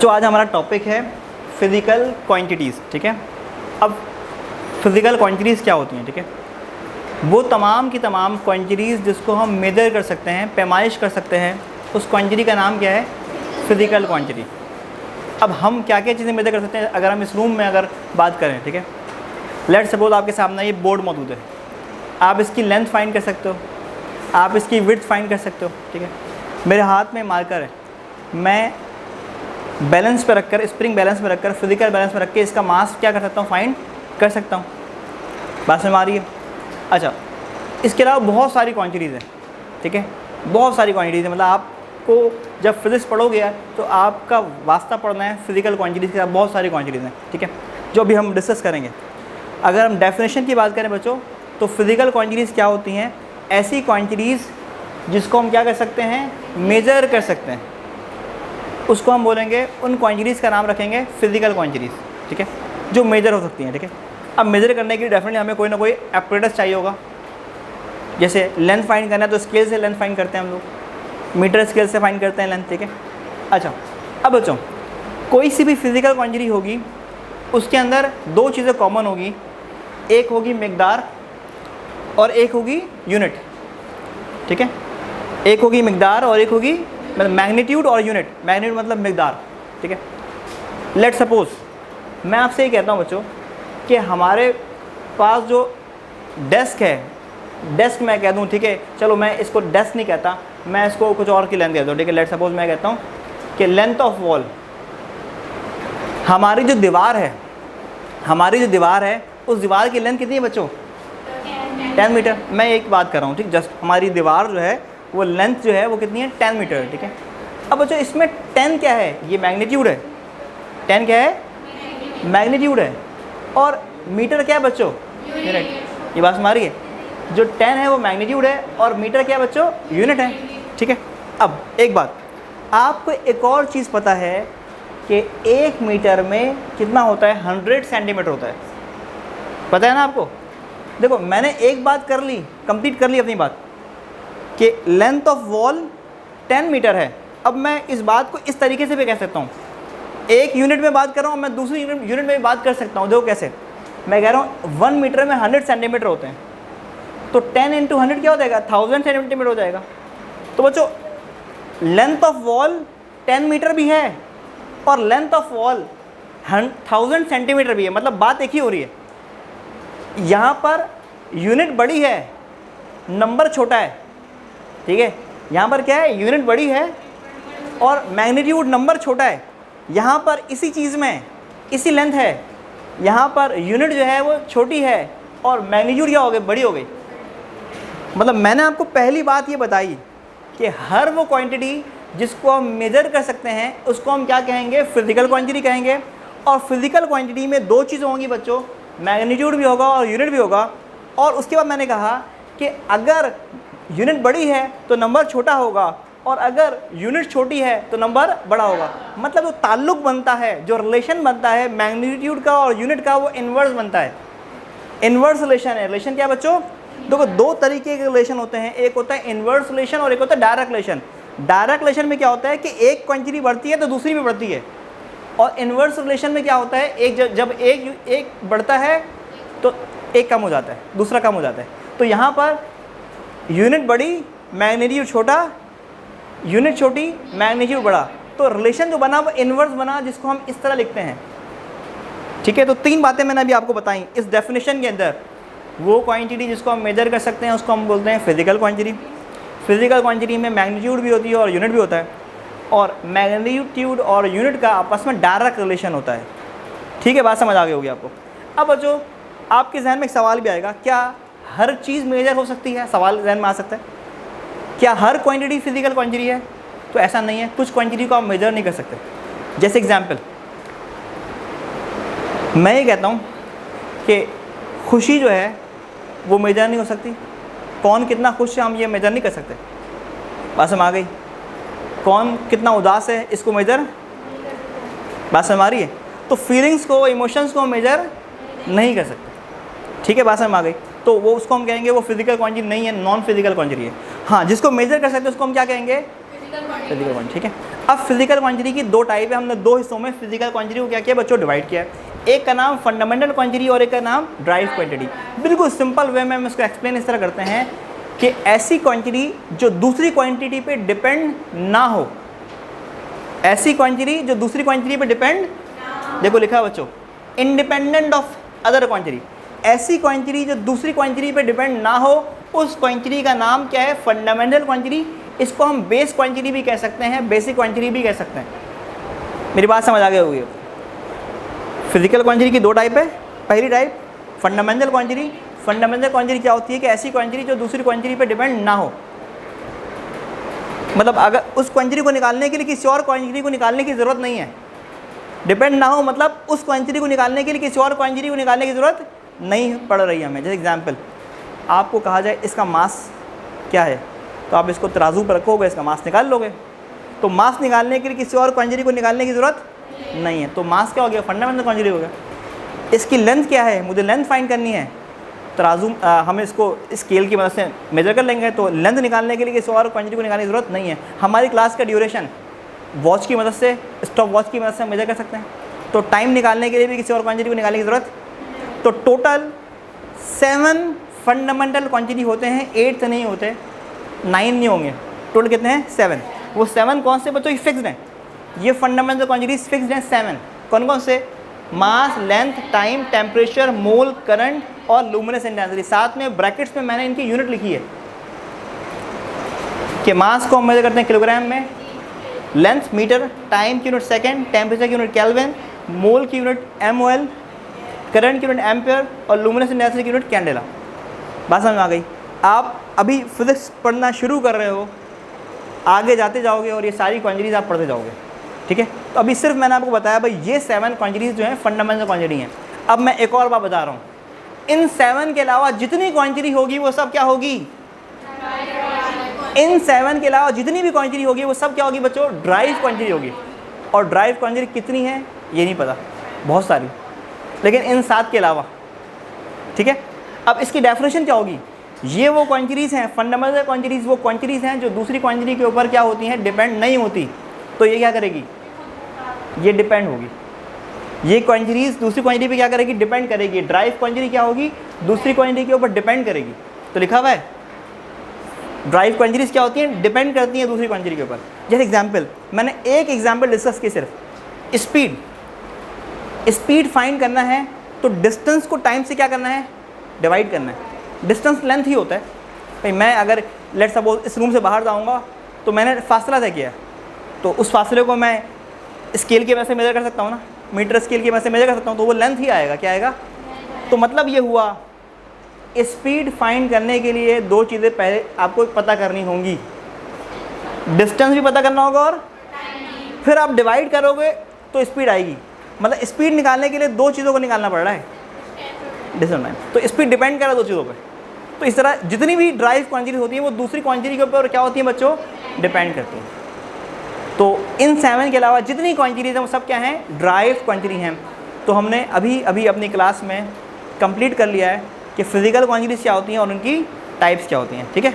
जो आज हमारा टॉपिक है फिज़िकल क्वांटिटीज़, ठीक है। अब फिज़िकल क्वांटिटीज़ क्या होती हैं, ठीक है। वो तमाम की तमाम क्वांटिटीज़ जिसको हम मेज़र कर सकते हैं, पैमाइश कर सकते हैं, उस क्वांटिटी का नाम क्या है, फिज़िकल क्वांटिटी। अब हम क्या क्या चीज़ें मेज़र कर सकते हैं अगर हम इस रूम में अगर बात करें, ठीक है। लेट्स सपोज आपके सामने ये बोर्ड मौजूद है, आप इसकी लेंथ फाइंड कर सकते हो, आप इसकी विड्थ फाइंड कर सकते हो, ठीक है। मेरे हाथ में मार्कर है, मैं बैलेंस पे रखकर, स्प्रिंग बैलेंस पे रखकर, फिजिकल बैलेंस पे रख के इसका मास क्या कर सकता हूँ, फाइंड कर सकता हूँ। बात समझ आ रही है। अच्छा, इसके अलावा बहुत सारी क्वांटिटीज़ हैं, ठीक है, बहुत सारी क्वांटिटीज़ हैं। मतलब आपको जब फिजिक्स पढ़ोगे तो आपका वास्ता पढ़ना है फिजिकल क्वांटिटीज़ के साथ, बहुत सारी क्वांटिटीज़ हैं, ठीक है, जो अभी हम डिस्कस करेंगे। अगर हम डेफिनेशन की बात करें बच्चों, तो फिजिकल क्वांटिटीज़ क्या होती हैं, ऐसी क्वांटिटीज़ जिसको हम क्या कर सकते हैं, मेज़र कर सकते हैं, उसको हम बोलेंगे, उन क्वांटिटीज़ का नाम रखेंगे फिजिकल क्वांटिटीज़, ठीक है, जो मेजर हो सकती हैं, ठीक है। अब मेजर करने के लिए डेफिनेटली हमें कोई ना कोई एपरेटस चाहिए होगा। जैसे लेंथ फाइंड करना है तो स्केल से लेंथ फाइंड करते हैं हम लोग, मीटर स्केल से फाइंड करते हैं लेंथ, ठीक है। अच्छा, अब बच्चों कोई सी भी फिजिकल क्वांटिटी होगी, उसके अंदर दो चीज़ें कॉमन होगी, एक होगी मिकदार और एक होगी यूनिट, ठीक है। एक होगी मिकदार और एक होगी मतलब मैग्नीट्यूड और यूनिट। मैग्नीट्यूड मतलब मिकदार, ठीक है। लेट सपोज मैं आपसे ये कहता हूँ बच्चों कि हमारे पास जो डेस्क है, डेस्क मैं कह दूँ, ठीक है, चलो मैं इसको डेस्क नहीं कहता, मैं इसको कुछ और की लेंथ कहता हूँ, ठीक है। लेट सपोज मैं कहता हूँ कि लेंथ ऑफ वॉल, हमारी जो दीवार है, उस दीवार की लेंथ कितनी है बच्चों, 10 मीटर। मैं एक बात कर रहा हूँ, ठीक, जस्ट हमारी दीवार जो है वो लेंथ जो है वो कितनी है, 10 मीटर, ठीक है। अब बच्चों इसमें 10 क्या है, ये मैग्नीट्यूड है। 10 क्या है, मैग्नीट्यूड है, और मीटर क्या है बच्चों, यूनिट। ये बात हमारी है, जो 10 है वो मैग्नीट्यूड है और मीटर क्या है बच्चों, यूनिट है, ठीक है। अब एक बात, आपको एक और चीज़ पता है कि 1 मीटर में कितना होता है, 100 सेंटीमीटर होता है, पता है ना आपको। देखो मैंने एक बात कर ली, कंप्लीट कर ली अपनी बात कि लेंथ ऑफ वॉल 10 मीटर है। अब मैं इस बात को इस तरीके से भी कह सकता हूँ, एक यूनिट में बात कर रहा हूँ, मैं दूसरी यूनिट में भी बात कर सकता हूँ। देखो कैसे, मैं कह रहा हूँ 1 मीटर में 100 सेंटीमीटर होते हैं, तो 10 × 100 क्या हो जाएगा, 1000 सेंटीमीटर हो जाएगा। तो बच्चों लेंथ ऑफ वॉल 10 मीटर भी है और लेंथ ऑफ वॉल 1000 सेंटीमीटर भी है, मतलब बात एक ही हो रही है। यहाँ पर यूनिट बड़ी है, नंबर छोटा है, ठीक है। यहाँ पर क्या है, यूनिट बड़ी है और मैग्नीट्यूड नंबर छोटा है। यहाँ पर इसी चीज़ में इसी लेंथ है, यहाँ पर यूनिट जो है वो छोटी है और मैग्नीट्यूड क्या हो गई, बड़ी हो गई। मतलब मैंने आपको पहली बात ये बताई कि हर वो क्वांटिटी जिसको हम मेज़र कर सकते हैं उसको हम क्या कहेंगे, फिजिकल क्वांटिटी कहेंगे। और फिजिकल क्वांटिटी में दो चीज़ें होंगी बच्चों, मैग्नीट्यूड भी होगा और यूनिट भी होगा। और उसके बाद मैंने कहा कि अगर यूनिट बड़ी है तो नंबर छोटा होगा और अगर यूनिट छोटी है तो नंबर बड़ा होगा। मतलब जो ताल्लुक बनता है, जो रिलेशन बनता है मैग्नीट्यूड का और यूनिट का, वो इन्वर्स बनता है। इन्वर्स रिलेशन है। रिलेशन क्या बच्चों, देखो दो तरीके के रिलेशन होते हैं, एक होता है इन्वर्स रिलेशन और एक होता है डायरेक्ट रिलेशन। डायरेक्ट रिलेशन में क्या होता है कि एक क्वांटिटी बढ़ती है तो दूसरी भी बढ़ती है, और इन्वर्स रिलेशन में क्या होता है, जब एक बढ़ता है तो एक कम हो जाता है, दूसरा कम हो जाता है। तो यहाँ पर यूनिट बड़ी, मैग्नीट्यूड छोटा, यूनिट छोटी, मैग्नीट्यूड बड़ा, तो रिलेशन जो बना वो इन्वर्स बना, जिसको हम इस तरह लिखते हैं, ठीक है। तो तीन बातें मैंने अभी आपको बताई इस डेफिनेशन के अंदर। वो क्वांटिटी जिसको हम मेजर कर सकते हैं उसको हम बोलते हैं फिजिकल क्वांटिटी। फिजिकल क्वांटिटी में मैग्नीट्यूड भी होती है और यूनिट भी होता है, और मैग्नीट्यूड और यूनिट का आपस में डायरेक्ट रिलेशन होता है, ठीक है। बात समझ आ गई होगी आपको। अब बच्चों आपके जहन में एक सवाल भी आएगा, क्या हर चीज़ मेजर हो सकती है, सवाल जहन में आ सकता है, क्या हर क्वांटिटी फिजिकल क्वांटिटी है? तो ऐसा नहीं है, कुछ क्वांटिटी को आप मेजर नहीं कर सकते। जैसे एग्जांपल मैं ये कहता हूँ कि खुशी जो है वो मेजर नहीं हो सकती, कौन कितना खुश है हम ये मेजर नहीं कर सकते। बात समझ आ गई। कौन कितना उदास है इसको मेजर, बात समझ आ रही है। तो फीलिंग्स को, इमोशंस को मेजर नहीं कर सकते, ठीक है। बात समझ आ गई। तो वो उसको हम कहेंगे वो फिजिकल क्वांटिटी नहीं है, नॉन फिजिकल क्वांटिटी है। हाँ, जिसको मेजर कर सकते हैं उसको हम क्या कहेंगे, फिजिकल क्वांटिटी, ठीक है। अब फिजिकल क्वांटिटी की दो टाइप है, हमने दो हिस्सों में फिजिकल क्वांटिटी को क्या किया बच्चों, डिवाइड किया है। एक का नाम फंडामेंटल क्वांटिटी और एक का नाम ड्राइव क्वांटिटी। बिल्कुल सिंपल वे में हम इसको एक्सप्लेन इस तरह करते हैं कि ऐसी क्वांटिटी जो दूसरी क्वांटिटी पे डिपेंड ना हो, ऐसी क्वांटिटी जो दूसरी क्वांटिटी पे डिपेंड, देखो लिखा है बच्चों, इंडिपेंडेंट ऑफ अदर क्वांटिटी। ऐसी क्वांटिटी जो दूसरी क्वांटिटी पे डिपेंड ना हो, उस क्वांटिटी का नाम क्या है, फंडामेंटल क्वांटिटी। इसको हम बेस क्वांटिटी भी कह सकते हैं, बेसिक क्वांटिटी भी कह सकते हैं। मेरी बात समझ आ गई होगी। फिजिकल क्वांटिटी की दो टाइप है। पहली type fundamental quantity. Fundamental quantity क्या होती है कि ऐसी क्वांटिटी जो दूसरी क्वांटिटी पे डिपेंड ना हो, मतलब अगर उस क्वांटिटी को निकालने के लिए किसी और क्वांटिटी को निकालने की ज़रूरत नहीं है। डिपेंड ना हो मतलब उस क्वांटिटी को निकालने के लिए किसी और क्वांटिटी को निकालने की ज़रूरत नहीं पड़ रही है हमें। जैसे एग्जांपल, आपको कहा जाए इसका मास क्या है, तो आप इसको तराजू पर रखोगे, इसका मास निकाल लोगे। तो मास निकालने के लिए किसी और क्वांटिटी को निकालने की ज़रूरत नहीं है। तो मास क्या हो गया, फंडामेंटल क्वांटिटी हो गया। इसकी लेंथ क्या है, मुझे लेंथ फाइंड करनी है। तराजू हम इसको स्केल की मदद से मेजर कर लेंगे, तो लेंथ निकालने के लिए किसी और क्वांटिटी को निकालने की ज़रूरत नहीं है। हमारी क्लास का ड्यूरेशन वॉच की मदद से, स्टॉप वॉच की मदद से मेजर कर सकते हैं। तो टाइम निकालने के लिए भी किसी और क्वांटिटी को निकालने की ज़रूरत। तो टोटल 7 फंडामेंटल क्वांटिटी होते हैं, 8 नहीं होते, 9 नहीं होंगे। टोटल कितने हैं, 7। वो 7 कौन से बच्चों, फिक्स्ड हैं। ये फंडामेंटल क्वांटिटीज फिक्स्ड हैं 7। कौन कौन से, मास, लेंथ, टाइम, टेम्परेचर, मोल, करंट और लुमिनस इंटेंसिटी। साथ में ब्रैकेट्स में मैंने इनकी यूनिट लिखी है कि मास को हम मेजर करते हैं किलोग्राम में, लेंथ मीटर, टाइम की यूनिट सेकंड, टेम्परेचर की यूनिट केल्विन, मोल की यूनिट mol, करंट की यूनिट एम्पियर और लुमिनस इंटेंसिटी की यूनिट कैंडेला। बात समझ में आ गई। आप अभी फिजिक्स पढ़ना शुरू कर रहे हो, आगे जाते जाओगे और ये सारी क्वांटिटीज़ आप पढ़ते जाओगे, ठीक है। तो अभी सिर्फ मैंने आपको बताया भाई ये 7 क्वांटिटीज़ जो हैं फंडामेंटल क्वांटिटी हैं। अब मैं एक और बात बता रहा हूँ, इन 7 के अलावा जितनी क्वांटिटी होगी वो सब क्या होगी, इन 7 के अलावा जितनी भी क्वांटिटी होगी वो सब क्या होगी बच्चों, ड्राइव क्वांटिटी होगी। और ड्राइव क्वांटिटी कितनी है ये नहीं पता, बहुत सारी, लेकिन इन 7 के अलावा, ठीक है। अब इसकी डेफिनेशन क्या होगी, ये वो क्वांटिटीज़ हैं फंडामेंटल क्वांटिटीज़, वो क्वांटिटीज़ हैं जो दूसरी क्वांटिटी के ऊपर क्या होती हैं, डिपेंड नहीं होती। तो ये क्या करेगी, ये डिपेंड होगी। ये क्वांटिटीज़ दूसरी क्वांटिटी पे क्या करेगी, डिपेंड करेगी। ड्राइव क्वांटिटी क्या होगी, दूसरी क्वांटिटी के ऊपर डिपेंड करेगी। तो लिखा हुआ है ड्राइव क्वांटिटीज़ क्या होती हैं, डिपेंड करती हैं दूसरी क्वांटिटी के ऊपर। जैसे एग्जांपल, मैंने एक एग्जांपल डिस्कस की, सिर्फ स्पीड फाइंड करना है तो डिस्टेंस को टाइम से क्या करना है, डिवाइड करना है। डिस्टेंस लेंथ ही होता है भाई। मैं अगर लेट सपोज इस रूम से बाहर जाऊँगा तो मैंने फासला तय किया, तो उस फासले को मैं स्केल की वजह से मेजर कर सकता हूँ ना, मीटर स्केल की वजह से मेजर कर सकता हूँ, तो वो लेंथ ही आएगा। क्या आएगा, तो मतलब ये हुआ स्पीड फाइंड करने के लिए दो चीज़ें पहले आपको पता करनी होंगी, डिस्टेंस भी पता करना होगा और फिर आप डिवाइड करोगे तो स्पीड आएगी। मतलब स्पीड निकालने के लिए दो चीज़ों को निकालना पड़ रहा है, डिस्टेंस टाइम। तो स्पीड डिपेंड कर रहा है दो चीज़ों पे। तो इस तरह जितनी भी ड्राइव क्वांटिटी होती है वो दूसरी क्वांटिटी के ऊपर क्या होती है बच्चों, डिपेंड करती है। तो इन 7 के अलावा जितनी क्वांटिटीज़ हैं वो सब क्या हैं, ड्राइव क्वांटिटी हैं। तो हमने अभी अभी अपनी क्लास में कंप्लीट कर लिया है कि फिजिकल क्वांटिटीज़ क्या होती हैं और उनकी टाइप्स क्या होती हैं, ठीक है।